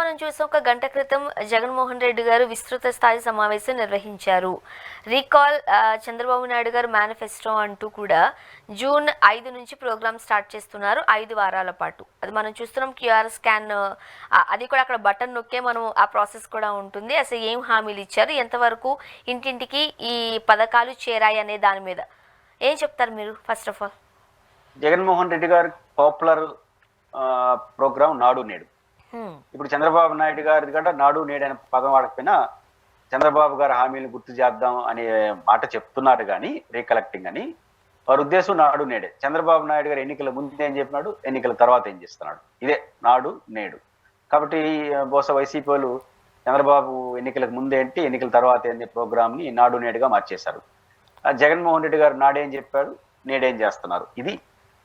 మనం చూసాం, ఒక గంట క్రితం జగన్మోహన్ రెడ్డి గారు విస్తృత స్థాయి సమావేశం నిర్వహించారు. రీకాల్ చంద్రబాబు నాయుడు గారు మేనిఫెస్టో అంటూ కూడా జూన్ 5 నుంచి ప్రోగ్రామ్ స్టార్ట్ చేస్తున్నారు, 5 వారాల పాటు. అది మనం చూస్తున్నాం. క్యూఆర్ స్కాన్ అది కూడా అక్కడ బటన్ నొక్కే మనం ఆ ప్రాసెస్ కూడా ఉంటుంది. అసలు ఏం హామీలు ఇచ్చారు, ఎంతవరకు ఇంటింటికి ఈ పథకాలు చేరాయి అనే దాని మీద ఏం చెప్తారు మీరు? First of all, Jaganmohan Reddy గారి పాపులర్ ప్రోగ్రాం నాడు నేడు. ఇప్పుడు చంద్రబాబు నాయుడు గారి కంటే నాడు నేడు అనే పదం వాడకపోయినా చంద్రబాబు గారి హామీలను గుర్తు చేద్దాం అనే మాట చెప్తున్నారు కానీ రీకలెక్టింగ్ అని. వారి ఉద్దేశం నాడు నేడే. చంద్రబాబు నాయుడు గారు ఎన్నికల ముందు ఏం చెప్పినాడు, ఎన్నికల తర్వాత ఏం చేస్తున్నాడు, ఇదే నాడు నేడు. కాబట్టి బహుశా వైసీపీ వాళ్ళు చంద్రబాబు ఎన్నికలకు ముందేంటి, ఎన్నికల తర్వాత ఏంటి ప్రోగ్రామ్ని నాడు నేడుగా మార్చేశారు. జగన్మోహన్ రెడ్డి గారు నాడేం చెప్పాడు, నేడేం చేస్తున్నారు, ఇది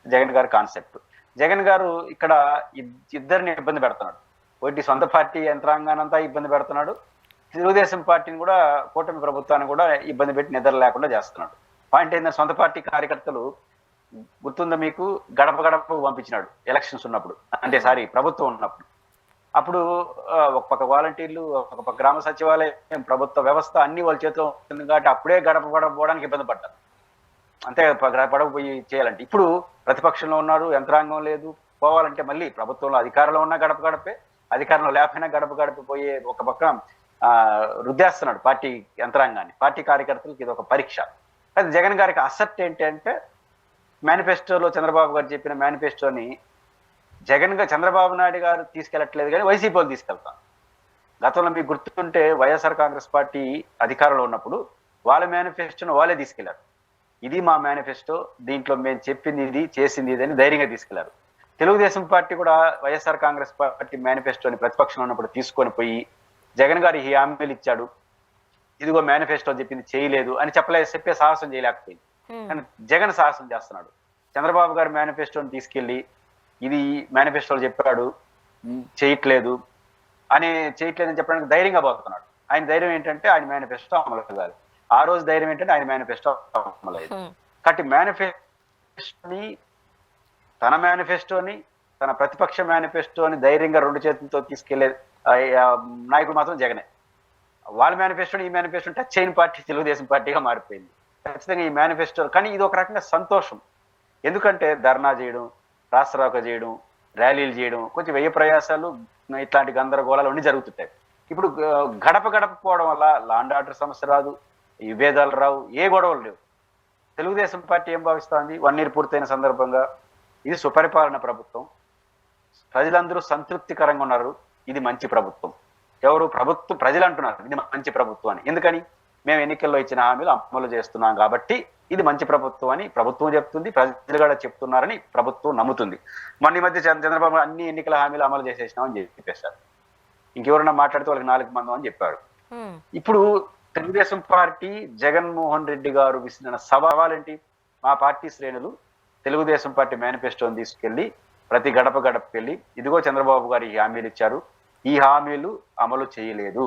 జగన్ గారి కాన్సెప్ట్. జగన్ గారు ఇక్కడ ఇద్దరిని ఇబ్బంది పెడుతున్నాడు. ఒకటి సొంత పార్టీ యంత్రాంగానంతా ఇబ్బంది పెడుతున్నాడు, తెలుగుదేశం పార్టీని కూడా, కూటమి ప్రభుత్వాన్ని కూడా ఇబ్బంది పెట్టి నిద్ర లేకుండా చేస్తున్నాడు. పాయింట్ ఏంటంటే, సొంత పార్టీ కార్యకర్తలు గుర్తుందా మీకు, గడప గడప పంపించినాడు ఎలక్షన్స్ ఉన్నప్పుడు, అంటే ప్రభుత్వం ఉన్నప్పుడు. అప్పుడు ఒక పక్క వాలంటీర్లు, ఒక పక్క గ్రామ సచివాలయం, ప్రభుత్వ వ్యవస్థ అన్ని వాళ్ళ చేతిలో ఉంటుంది కాబట్టి అప్పుడే గడప గడప పోవడానికి ఇబ్బంది పడ్డారు. అంతే పడవ పోయి చేయాలంటే. ఇప్పుడు ప్రతిపక్షంలో ఉన్నారు, యంత్రాంగం లేదు, పోవాలంటే మళ్ళీ ప్రభుత్వంలో అధికారంలో ఉన్న గడప గడపే, అధికారంలో లేకపోయినా గడప గడప పోయే ఒక పక్క రుద్దేస్తున్నాడు పార్టీ యంత్రాంగాన్ని. పార్టీ కార్యకర్తలకు ఇది ఒక పరీక్ష. అది జగన్ గారికి అసెట్ ఏంటి అంటే, మేనిఫెస్టోలో చంద్రబాబు గారు చెప్పిన మేనిఫెస్టోని చంద్రబాబు నాయుడు గారు తీసుకెళ్ళట్లేదు కానీ వైసీపీ వాళ్ళు తీసుకెళ్తాం. గతంలో మీకు గుర్తుంటే వైఎస్ఆర్ కాంగ్రెస్ పార్టీ అధికారంలో ఉన్నప్పుడు వాళ్ళ మేనిఫెస్టోను వాళ్ళే తీసుకెళ్లారు. ఇది మా మేనిఫెస్టో, దీంట్లో మేము చెప్పింది ఇది, చేసింది ఇది అని ధైర్యంగా తీసుకెళ్లారు. తెలుగుదేశం పార్టీ కూడా వైఎస్ఆర్ కాంగ్రెస్ పార్టీ మేనిఫెస్టోని ప్రతిపక్షంలో ఉన్నప్పుడు తీసుకొని పోయి జగన్ గారు ఈ హామీలు ఇచ్చాడు, ఇదిగో మేనిఫెస్టో చెప్పింది చేయలేదు అని చెప్పే సాహసం చేయలేకపోయింది. కానీ జగన్ సాహసం చేస్తున్నాడు. చంద్రబాబు గారు మేనిఫెస్టోని తీసుకెళ్లి ఇది మేనిఫెస్టోలో చెప్పాడు, చేయట్లేదని చెప్పడానికి ధైర్యంగా పోతున్నాడు. ఆయన ధైర్యం ఏంటంటే ఆయన మేనిఫెస్టో అమలు కాదు. ఆ రోజు ధైర్యం ఏంటంటే ఆయన మేనిఫెస్టో అమలైంది. కాబట్టి తన మేనిఫెస్టోని తన ప్రతిపక్ష మేనిఫెస్టోని ధైర్యంగా రెండు చేతులతో తీసుకెళ్లే నాయకుడు మాత్రం జగనే. వాళ్ళ మేనిఫెస్టోని ఈ మేనిఫెస్టోని టచ్ అయిన పార్టీ తెలుగుదేశం పార్టీగా మారిపోయింది. ఖచ్చితంగా ఈ మేనిఫెస్టో. కానీ ఇది ఒక రకంగా సంతోషం. ఎందుకంటే ధర్నా చేయడం, రాష్ట్రరోక చేయడం, ర్యాలీలు చేయడం, కొంచెం వ్యయ ప్రయాసాలు, ఇట్లాంటి గందరగోళాలు అన్నీ జరుగుతుంటాయి. ఇప్పుడు గడప గడప పోవడం వల్ల లాండ్ ఆర్డర్ సమస్య రాదు, విభేదాలు రావు, ఏ గొడవలు లేవు. తెలుగుదేశం పార్టీ ఏం భావిస్తోంది, 1 year పూర్తయిన సందర్భంగా ఇది సుపరిపాలన ప్రభుత్వం, ప్రజలందరూ సంతృప్తికరంగా ఉన్నారు, ఇది మంచి ప్రభుత్వం. ప్రజలు అంటున్నారు ఇది మంచి ప్రభుత్వం అని. ఎందుకని? మేము ఎన్నికల్లో ఇచ్చిన హామీలు అమలు చేస్తున్నాం కాబట్టి ఇది మంచి ప్రభుత్వం అని ప్రభుత్వం చెప్తుంది, ప్రజలు కూడా చెప్తున్నారని ప్రభుత్వం నమ్ముతుంది. మొన్న ఈ మధ్య చంద్రబాబు అన్ని ఎన్నికల హామీలు అమలు చేసేసినామని చెప్పేశారు. ఇంకెవరన్నా మాట్లాడితే వాళ్ళకి 4 మంది అని చెప్పారు. ఇప్పుడు తెలుగుదేశం పార్టీ జగన్మోహన్ రెడ్డి గారు విసిరిన సవాలేంటి? మా పార్టీ శ్రేణులు తెలుగుదేశం పార్టీ మేనిఫెస్టోని తీసుకెళ్లి ప్రతి గడప గడపకి వెళ్ళి, ఇదిగో చంద్రబాబు గారు ఈ హామీలు ఇచ్చారు, ఈ హామీలు అమలు చేయలేదు.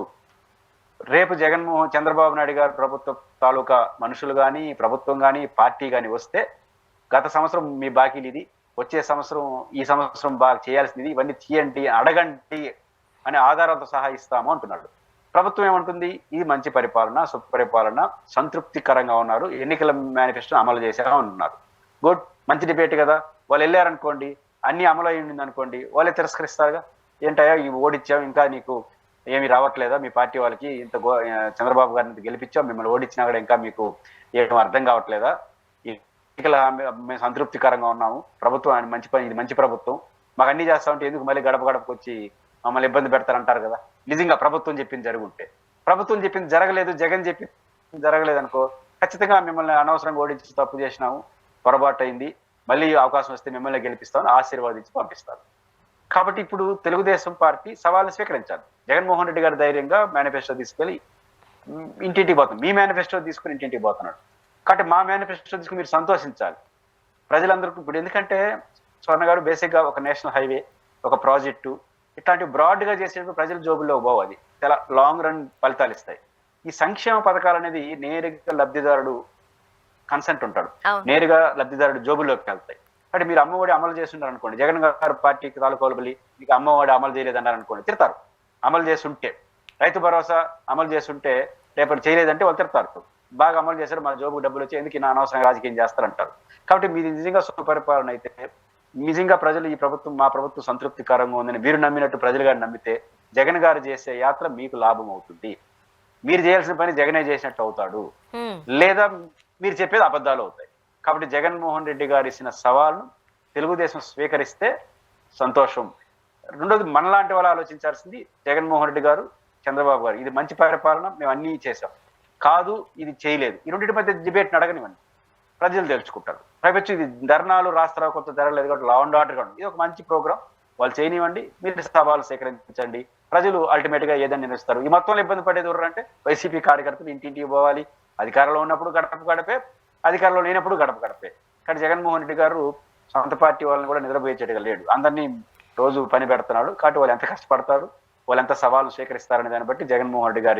రేపు చంద్రబాబు నాయుడు గారు ప్రభుత్వ తాలూకా మనుషులు కానీ, ప్రభుత్వం కానీ, పార్టీ కానీ వస్తే, గత సంవత్సరం మీ బాకీలు ఇది, వచ్చే సంవత్సరం ఈ సంవత్సరం బాగా చేయాల్సింది, ఇవన్నీ తీయండి, అడగండి అనే ఆధారాలతో సహా ఇస్తాము అంటున్నాడు. ప్రభుత్వం ఏమంటుంది? ఇది మంచి పరిపాలన, సుపరిపాలన, సంతృప్తికరంగా ఉన్నారు, ఎన్నికల మేనిఫెస్టో అమలు చేశారు అంటున్నారు. గుడ్, మంచి డిబేట్ కదా. వాళ్ళు వెళ్ళారనుకోండి, అన్ని అమలు అయ్యింది అనుకోండి, వాళ్ళే తిరస్కరిస్తారుగా. ఏంటయ్యా ఇవి ఓడించాం, ఇంకా నీకు ఏమి రావట్లేదా? మీ పార్టీ వాళ్ళకి చంద్రబాబు గారిని గెలిపించాం, మిమ్మల్ని ఓడించినా కూడా ఇంకా మీకు ఏం అర్థం కావట్లేదా? ఎన్నికల మేము సంతృప్తికరంగా ఉన్నాము, ప్రభుత్వం మంచి పని, ఇది మంచి ప్రభుత్వం, మాకు అన్ని చేస్తా ఉంటే ఎందుకు మళ్ళీ గడప గడపకు వచ్చి మమ్మల్ని ఇబ్బంది పెడతారంటారు కదా. నిజంగా ప్రభుత్వం చెప్పింది జరుగుంటే, ప్రభుత్వం చెప్పింది జరగలేదు, జగన్ చెప్పింది జరగలేదు అనుకో, ఖచ్చితంగా మిమ్మల్ని అనవసరంగా ఓడించి తప్పు చేసినాము, పొరపాటు అయింది, మళ్ళీ అవకాశం వస్తే మిమ్మల్ని గెలిపిస్తామని ఆశీర్వాదించి పంపిస్తారు. కాబట్టి ఇప్పుడు తెలుగుదేశం పార్టీ సవాల్ని స్వీకరించాలి. జగన్మోహన్ రెడ్డి గారు ధైర్యంగా మేనిఫెస్టో తీసుకెళ్లి ఇంటింటికి పోతున్నాడు, మీ మేనిఫెస్టో తీసుకుని ఇంటింటికి పోతున్నాడు. కాబట్టి మా మేనిఫెస్టో తీసుకుని మీరు సంతోషించాలి ప్రజలందరికీ. ఇప్పుడు ఎందుకంటే స్వర్ణ గారు బేసిక్గా ఒక నేషనల్ హైవే, ఒక ప్రాజెక్టు, ఇట్లాంటివి బ్రాడ్గా చేసేటప్పుడు ప్రజల జోబుల్లో పోవు, అది చాలా లాంగ్ రన్ ఫలితాలు ఇస్తాయి. ఈ సంక్షేమ పథకాలు అనేది నేరుగా లబ్ధిదారుడు కన్సెంట్ ఉంటాడు, నేరుగా లబ్ధిదారుడు జోబుల్లోకి వెళ్తాయి. అంటే మీరు అమ్మఒడి అమలు చేస్తుంటారు అనుకోండి, జగన్ గారు పార్టీకి తాలూకోలు మీకు అమ్మఒడి అమలు చేయలేదన్నారు అనుకోండి, తిడతారు. అమలు చేస్తుంటే, రైతు భరోసా అమలు చేస్తుంటే రేపటి చేయలేదంటే వాళ్ళు తిడతారు. బాగా అమలు చేశారు, మన జోబుకు డబ్బులు వచ్చి ఎందుకు నా అనవసరంగా రాజకీయం చేస్తారంటారు. కాబట్టి మీది నిజంగా సుపరిపాలన అయితే, నిజంగా ప్రజలు ఈ ప్రభుత్వం మా ప్రభుత్వం సంతృప్తికరంగా ఉందని మీరు నమ్మినట్టు ప్రజలు గారు నమ్మితే జగన్ గారు చేసే యాత్ర మీకు లాభం అవుతుంది. మీరు చేయాల్సిన పని జగనే చేసినట్టు అవుతాడు, లేదా మీరు చెప్పేది అబద్ధాలు అవుతాయి. కాబట్టి జగన్మోహన్ రెడ్డి గారు ఇచ్చిన సవాల్ను తెలుగుదేశం స్వీకరిస్తే సంతోషం. రెండోది, మనలాంటి వాళ్ళు ఆలోచించాల్సింది జగన్మోహన్ రెడ్డి గారు, చంద్రబాబు గారు ఇది మంచి పరిపాలన, మేము అన్నీ చేసాం, కాదు ఇది చేయలేదు, ఈ రెండింటి మధ్య డిబేట్ని అడగనివ్వండి, ప్రజలు తెలుసుకుంటారు. పైపచ్చు ఇది ధర్నాలు రాస్తారా కొత్త ధర లేదు కాబట్టి లా అండ్ ఆర్డర్ కాదు, ఇది ఒక మంచి ప్రోగ్రామ్, వాళ్ళు చేయనివ్వండి, మీరు సవాలు సేకరించండి, ప్రజలు అల్టిమేట్ గా ఏదని నిర్ణయిస్తారు. ఈ మొత్తంలో ఇబ్బంది పడేది ఎవరంటే వైసీపీ కార్యకర్తలు ఇంటింటికి పోవాలి, అధికారంలో ఉన్నప్పుడు గడప గడపే, అధికారంలో లేనప్పుడు గడప గడపే. కానీ జగన్మోహన్ రెడ్డి గారు సొంత పార్టీ వాళ్ళని కూడా నిద్రపోయేటట్టుగా లేడు, అందరినీ రోజు పని పెడుతున్నాడు. కాబట్టి వాళ్ళు ఎంత కష్టపడతారు, వాళ్ళు ఎంత సవాలు స్వీకరిస్తారనే దాన్ని బట్టి జగన్మోహన్ రెడ్డి గారి